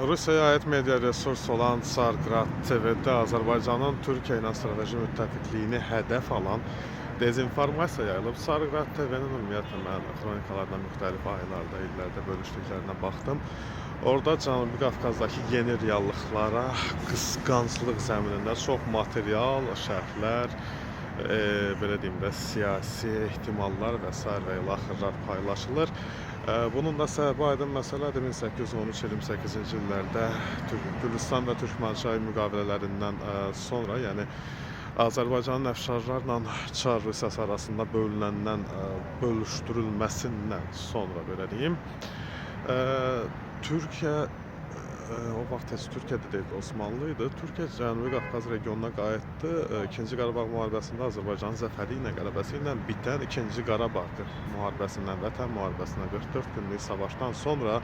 Rusiyaya aid media resurs olan Tsargrad TV-də Azərbaycanın Türkiyə ilə strateji müttəfiqliyini hədəf alan dezinformasiya yayılıb. Tsargrad TV-nin ümumiyyətlə mən xronikalarına müxtəlif aylarda, illərdə bölüşdüklərinə baxdım. Orada Cənubi Qafqazdakı yeni reallıqlara qısqanclıq zəminində çox material, şərhlər, belə deyim də, siyasi ehtimallar və s. və ilə axırlar paylaşılır. Bunun da səbəbi aydın məsələdir. 1813-28-ci illərdə Gülüstan və Türkmençay müqavilələrindən sonra, yəni Azərbaycanın əfşarlarla Çar Rusiyası arasında bölüşdürülməsindən sonra, belə deyim, Türkiyə o vaxt heç Türkiyədə deyildi, Osmanlı idi. Türkiyə Cənubi Qafqaz regionuna qayıtdı. İkinci Qarabağ müharibəsində Azərbaycanın zəfəri ilə, qələbəsi ilə bitən İkinci Qarabağ müharibəsindən, Vətən müharibəsindən 44 günlük savaşdan sonra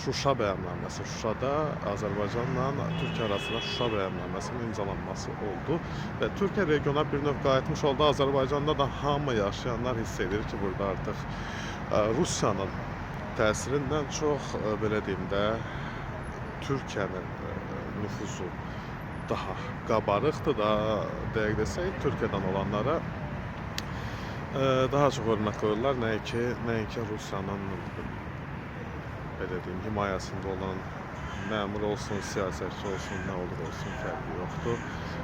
Şuşa bəyannaməsi, Şuşada Azərbaycanla Türkiyə arasında Şuşa bəyannamasının imzalanması oldu və Türkiyə regionuna bir növ qayıtmış oldu. Azərbaycanda da hamı yaşayanlar hiss edir ki, burada artıq Rusiyanın təsirindən çox, belə deyim də, Türkiyənin nüfuzu daha qabarıqdır da, deyək desək, Türkiyədən olanlara daha çox hörmət qoyurlar, nəinki Rusiyanın, belə deyim, himayəsində olan məmur olsun, siyasətçi olsun, nə olur olsun, fərqi yoxdur.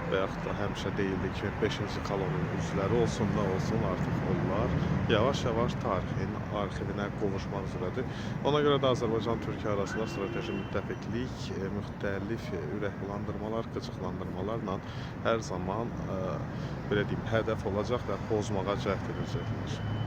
Və yaxud da həmişə deyildi ki, 5-ci kolonun üzvləri olsun, nə olsun, artıq onlar yavaş-yavaş tarixin arxivinə qovuşmaq üzrədir. Ona görə də Azərbaycan-Türkiyə arasında strateji müttəfiqlik müxtəlif ürəkbulandırmalar, qıcıqlandırmalarla hər zaman, belə deyim, hədəf olacaq və pozmağa cəhd edəcəklər.